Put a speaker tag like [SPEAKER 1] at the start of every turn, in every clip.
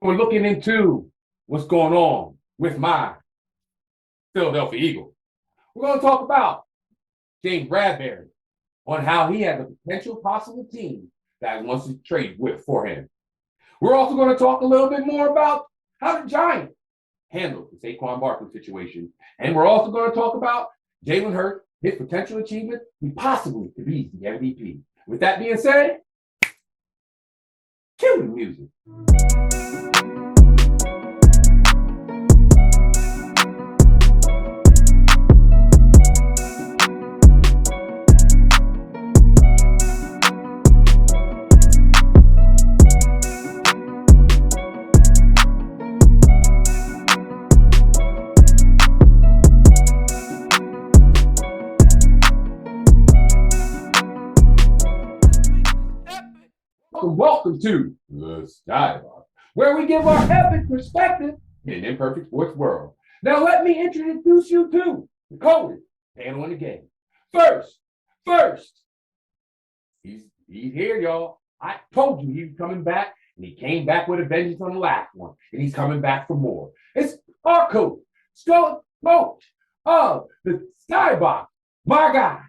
[SPEAKER 1] We're looking into what's going on with my Philadelphia Eagles. We're going to talk about James Bradberry on how he has a potential possible team that wants to trade with for him. We're also going to talk a little bit more about how the Giants handled the Saquon Barkley situation. And we're also going to talk about Jalen Hurts, his potential achievement, he possibly could be the MVP. With that being said, cue the music. Welcome to the Skybox, where we give our epic perspective in an imperfect sports world. Now, let me introduce you to the coldest panel in the game. First, he's here, y'all. I told you he was coming back, and he came back with a vengeance on the last one, and he's coming back for more. It's our coach of the Skybox, my guy,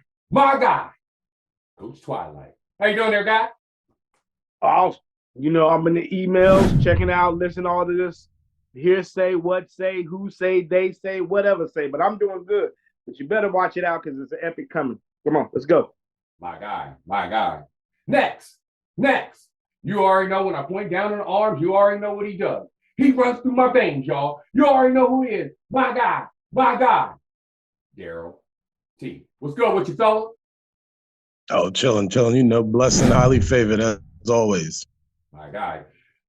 [SPEAKER 1] Coach Twilight. How you doing there, guy?
[SPEAKER 2] Oh, I'm in the emails, checking out, listening to all of this hearsay, what say, who say, they say, whatever say. But I'm doing good. But you better watch it out because it's an epic coming. Come on, let's go.
[SPEAKER 1] My guy. Next. You already know when I point down in the arms, you already know what he does. He runs through my veins, y'all. You already know who he is. My guy. Daryl T. What's good with you, fella?
[SPEAKER 3] Oh, chilling. Blessed and highly favored as always.
[SPEAKER 1] My guy.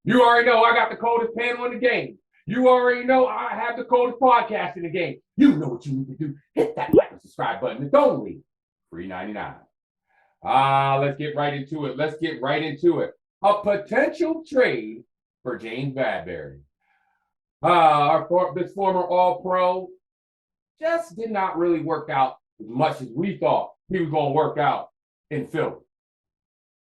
[SPEAKER 1] You already know I got the coldest panel in the game. You already know I have the coldest podcast in the game. You know what you need to do. Hit that like and subscribe button. It's only $3.99. Let's get right into it. A potential trade for James Bradberry. This former All-Pro just did not really work out as much as we thought he was going to work out in Philly.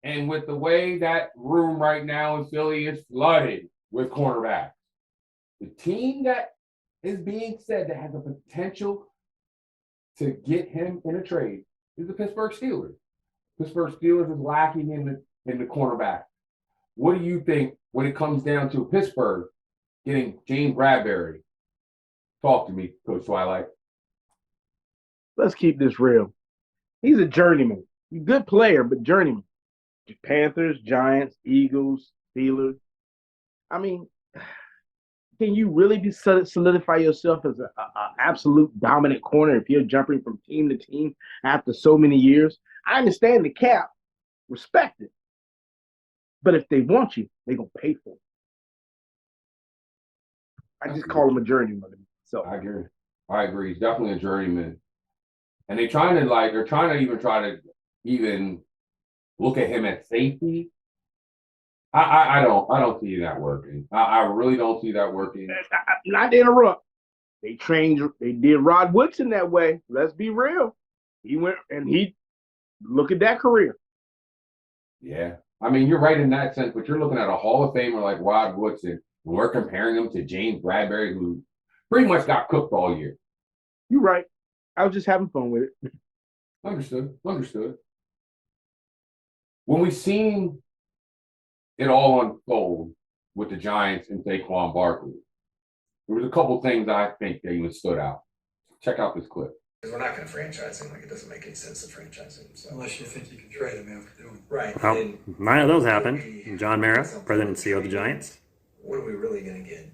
[SPEAKER 1] And with the way that room right now in Philly is flooded with cornerbacks, the team that is being said that has a potential to get him in a trade is the Pittsburgh Steelers. Pittsburgh Steelers is lacking in the cornerback. What do you think when it comes down to Pittsburgh getting James Bradberry? Talk to me, Coach Twilight.
[SPEAKER 2] Let's keep this real. He's a journeyman. He's a good player, but journeyman. Panthers, Giants, Eagles, Steelers. I mean, can you really solidify yourself as an absolute dominant corner if you're jumping from team to team after so many years? I understand the cap, respect it. But if they want you, they're going to pay for it. I just call him a journeyman. So
[SPEAKER 1] I agree. He's definitely a journeyman. And they're trying to even look at him as safety. I don't see that working. I really don't see that working.
[SPEAKER 2] Not to interrupt. They did Rod Woodson that way. Let's be real. He went and look at that career.
[SPEAKER 1] Yeah. I mean, you're right in that sense, but you're looking at a Hall of Famer like Rod Woodson, and we're comparing him to James Bradberry, who pretty much got cooked all year.
[SPEAKER 2] You're right. I was just having fun with it.
[SPEAKER 1] Understood. When we seen it all unfold with the Giants and Saquon Barkley, there was a couple things I think that even stood out. Check out this clip.
[SPEAKER 4] We're not going to franchise him. It doesn't make any sense to franchise him. So.
[SPEAKER 5] Unless you think you can trade him after doing it.
[SPEAKER 4] Right.
[SPEAKER 6] Well, none of those happened. John Mara, president and CEO of the Giants.
[SPEAKER 4] What are we really going to get?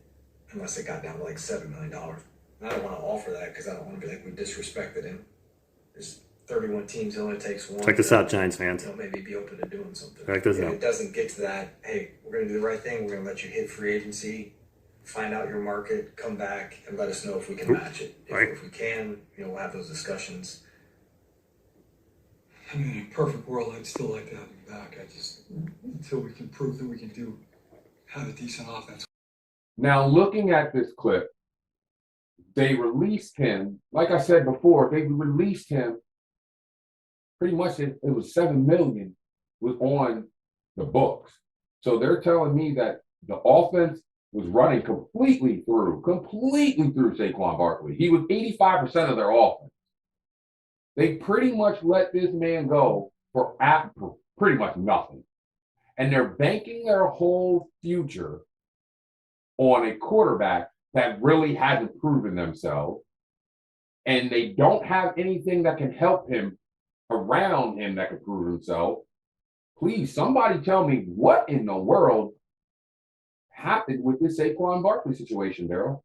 [SPEAKER 4] Unless it got down to like $7 million. I don't want to offer that because I don't want to be like we disrespected him. There's 31 teams. It only takes one.
[SPEAKER 6] Check this out, Giants fans.
[SPEAKER 4] Maybe be open to doing something.
[SPEAKER 6] Check this out.
[SPEAKER 4] It doesn't get to that. Hey, we're going to do the right thing. We're going to let you hit free agency, find out your market, come back, and let us know if we can match it. If we can, we'll have those discussions.
[SPEAKER 5] I mean, in a perfect world, I'd still like to have him back. Until we can prove that we can have a decent offense.
[SPEAKER 1] Now, looking at this clip, they released him. Like I said before, they released him. Pretty much, it was $7 million was on the books. So they're telling me that the offense was running completely through Saquon Barkley. He was 85% of their offense. They pretty much let this man go for pretty much nothing. And they're banking their whole future on a quarterback that really hasn't proven themselves. And they don't have anything that can help him around him that can prove himself. Please, somebody tell me what in the world happened with this Saquon Barkley situation, Daryl?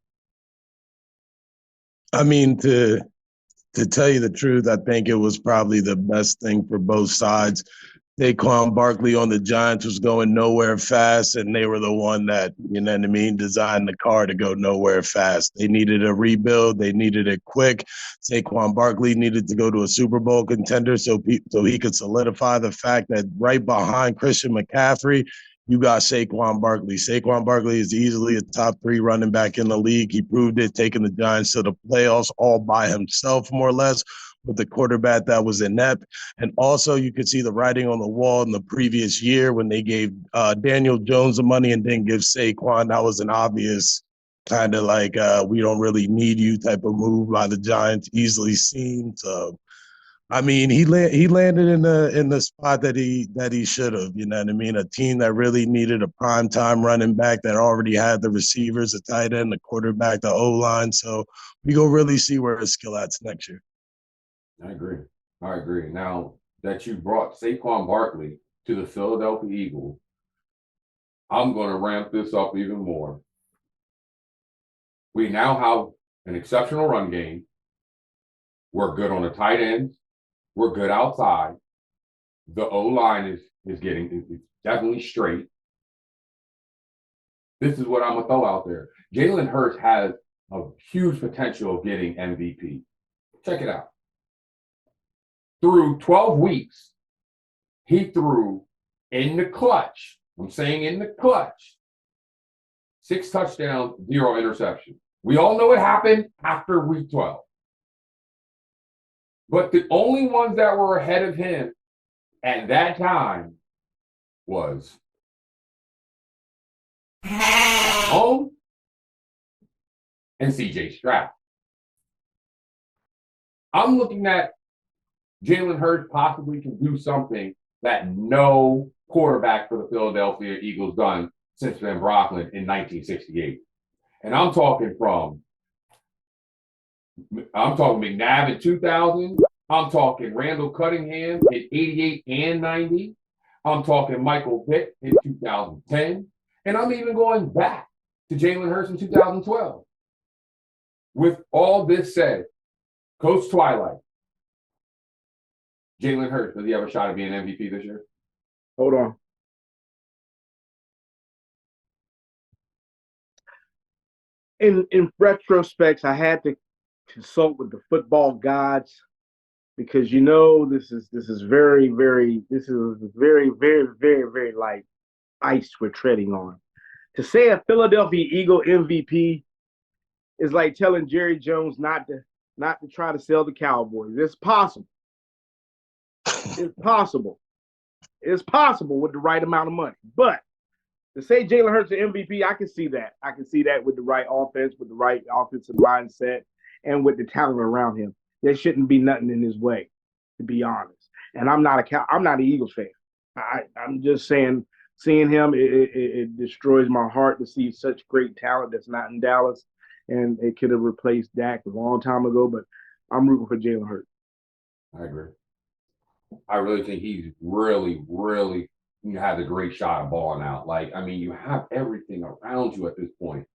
[SPEAKER 3] I mean, to tell you the truth, I think it was probably the best thing for both sides. Saquon Barkley on the Giants was going nowhere fast, and they were the one that, you know what I mean, designed the car to go nowhere fast. They needed a rebuild. They needed it quick. Saquon Barkley needed to go to a Super Bowl contender so he could solidify the fact that right behind Christian McCaffrey, you got Saquon Barkley. Saquon Barkley is easily a top 3 running back in the league. He proved it, taking the Giants to the playoffs all by himself, more or less, with the quarterback that was inept. And also you could see the writing on the wall in the previous year when they gave Daniel Jones the money and didn't give Saquon. That was an obvious kind of like we don't really need you type of move by the Giants, easily seen. So I mean, he landed in the spot that he should have. You know what I mean? A team that really needed a primetime running back that already had the receivers, the tight end, the quarterback, the O-line. So we go really see where his skill at's next year.
[SPEAKER 1] I agree. Now that you brought Saquon Barkley to the Philadelphia Eagles, I'm going to ramp this up even more. We now have an exceptional run game. We're good on the tight ends. We're good outside. The O-line is definitely straight. This is what I'm going to throw out there. Jalen Hurts has a huge potential of getting MVP. Check it out. Through 12 weeks, he threw in the clutch. I'm saying in the clutch. 6 touchdowns, 0 interceptions. We all know what happened after week 12. But the only ones that were ahead of him at that time was home and CJ Stroud. I'm looking at Jalen Hurts possibly can do something that no quarterback for the Philadelphia Eagles done since Ben Brocklin in 1968. And I'm talking McNabb in 2000. I'm talking Randall Cunningham in 88 and 90. I'm talking Michael Vick in 2010. And I'm even going back to Jalen Hurts in 2012. With all this said, Coach Twilight, Jalen Hurts, does he have a shot at being MVP this year?
[SPEAKER 2] Hold on. In retrospect, I had to consult with the football gods because this is very, very light ice we're treading on. To say a Philadelphia Eagle MVP is like telling Jerry Jones not to try to sell the Cowboys. It's possible. It's possible. It's possible with the right amount of money. But to say Jalen Hurts the MVP, I can see that. I can see that with the right offense, with the right offensive mindset, and with the talent around him. There shouldn't be nothing in his way, to be honest. And I'm not an Eagles fan. I'm just saying, seeing him, it destroys my heart to see such great talent that's not in Dallas. And it could have replaced Dak a long time ago, but I'm rooting for Jalen Hurts.
[SPEAKER 1] I agree. I really think he's really has a great shot of balling out. You have everything around you at this point.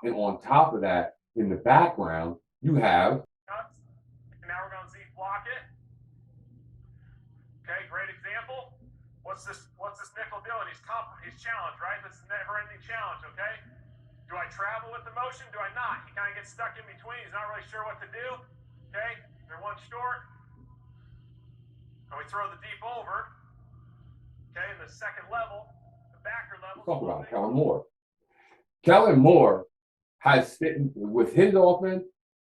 [SPEAKER 1] And on top of that, in the background, you have.
[SPEAKER 7] And now we're going to Zeke block it. Okay, great example. What's this nickel doing? He's challenged, right? This is a never-ending challenge, okay? Do I travel with the motion? Do I not? He kind of gets stuck in between. He's not really sure what to do. Okay, they're one short. And we throw the deep over. Okay, in the second level, the backer level.
[SPEAKER 1] Let's talk about Kellen Moore. Kellen Moore has with his offense.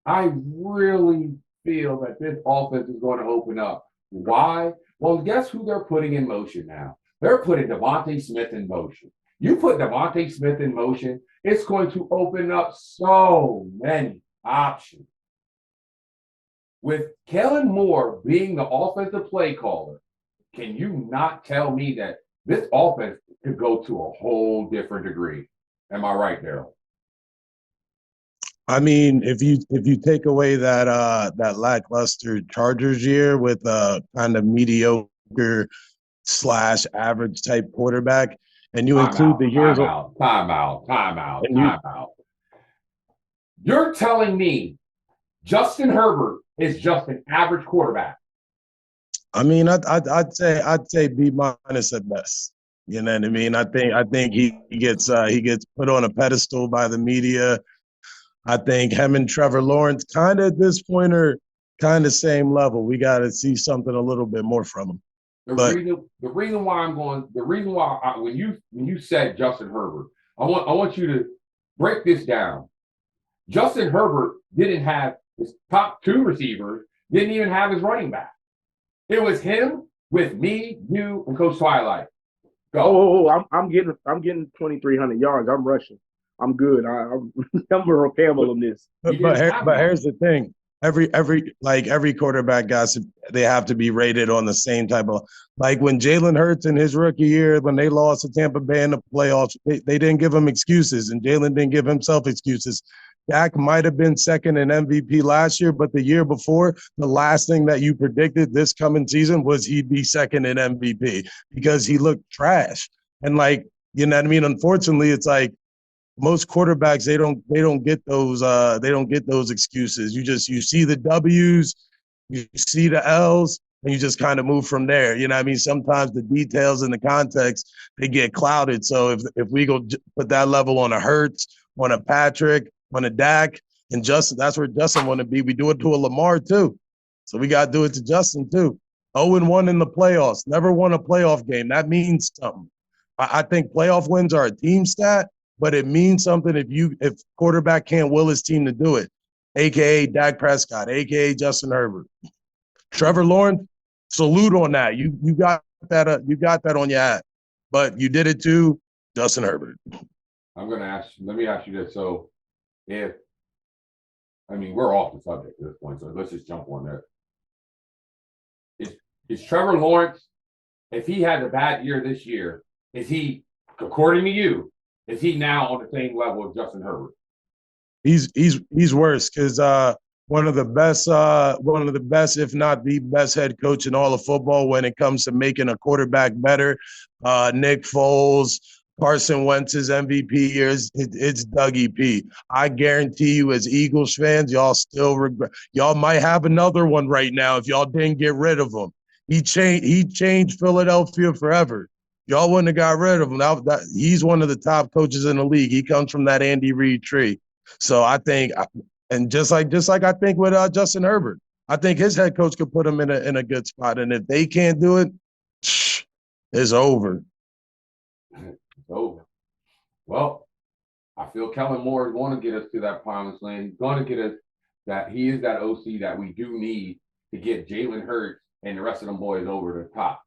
[SPEAKER 1] I really feel that this offense is going to open up. Why? Well, guess who they're putting in motion now? They're putting Devontae Smith in motion. You put Devontae Smith in motion, it's going to open up so many options. With Kellen Moore being the offensive play caller, can you not tell me that this offense could go to a whole different degree? Am I right, Daryl?
[SPEAKER 3] I mean, if you take away that lackluster Chargers year with a kind of mediocre slash average type quarterback, and you include the years
[SPEAKER 1] Time out. You're telling me Justin Herbert is just an average quarterback?
[SPEAKER 3] I mean, I'd say B minus at best. You know what I mean? I think he gets put on a pedestal by the media. I think him and Trevor Lawrence kind of at this point are kind of same level. We got to see something a little bit more from him.
[SPEAKER 1] The reason why when you said Justin Herbert, I want you to break this down. Justin Herbert didn't have his top two receivers, didn't even have his running back. It was him with me, you, and Coach Twilight.
[SPEAKER 2] Go. I'm getting 2,300 yards. I'm rushing. I'm good. I'm a camel on this.
[SPEAKER 3] But here's the thing. Every quarterback guys, they have to be rated on the same type of, like when Jalen Hurts in his rookie year, when they lost to Tampa Bay in the playoffs, they didn't give him excuses, and Jalen didn't give himself excuses. Dak might have been second in MVP last year, but the year before, the last thing that you predicted this coming season was he'd be second in MVP because he looked trash. And you know what I mean? Unfortunately, it's like most quarterbacks, they don't get those excuses. You see the W's, you see the L's, and you just kind of move from there. You know what I mean? Sometimes the details and the context, they get clouded. So if we go put that level on a Hurts, on a Patrick, on a Dak, and Justin, that's where Justin want to be. We do it to a Lamar too. So we got to do it to Justin too. 0-1 in the playoffs, never won a playoff game. That means something. I think playoff wins are a team stat, but it means something if quarterback can't will his team to do it, a.k.a. Dak Prescott, a.k.a. Justin Herbert. Trevor Lawrence, salute on that. You got that on your hat, but you did it to Justin Herbert.
[SPEAKER 1] Let me ask you this. So we're off the subject at this point, so let's just jump on there. Is Trevor Lawrence, if he had a bad year this year, is he, according to you, is he now on the same level as Justin Herbert?
[SPEAKER 3] He's worse because one of the best, if not the best head coach in all of football when it comes to making a quarterback better. Nick Foles, Carson Wentz's MVP years, it's Dougie P. I guarantee you, as Eagles fans, y'all still regret. Y'all might have another one right now if y'all didn't get rid of him. He changed Philadelphia forever. Y'all wouldn't have got rid of him. He's one of the top coaches in the league. He comes from that Andy Reid tree. So I think, and just like I think with Justin Herbert, I think his head coach could put him in a good spot. And if they can't do it, it's over.
[SPEAKER 1] It's over. Well, I feel Kellen Moore is going to get us to that promised land. He's going to get us that he is that OC that we do need to get Jalen Hurts and the rest of them boys over the top.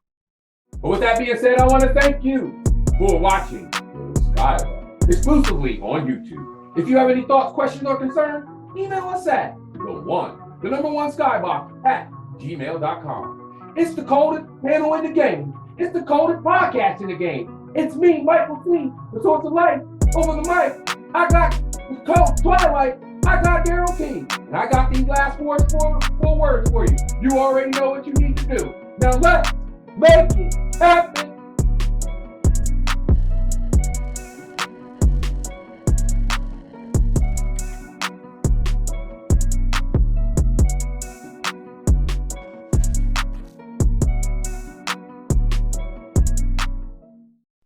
[SPEAKER 1] But with that being said, I want to thank you for watching the Skybox exclusively on YouTube. If you have any thoughts, questions, or concerns, email us at the number one Skybox at gmail.com. It's the coldest panel in the game. It's the coldest podcast in the game. It's me, Michael C., the source of life, over the mic. I got the cold Twilight. I got Daryl King. And I got these last four words for you. You already know what you need to do. Now let's make it happen.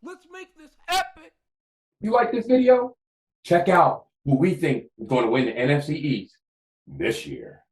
[SPEAKER 1] Let's make this epic. You like this video? Check out who we think is going to win the NFC East this year.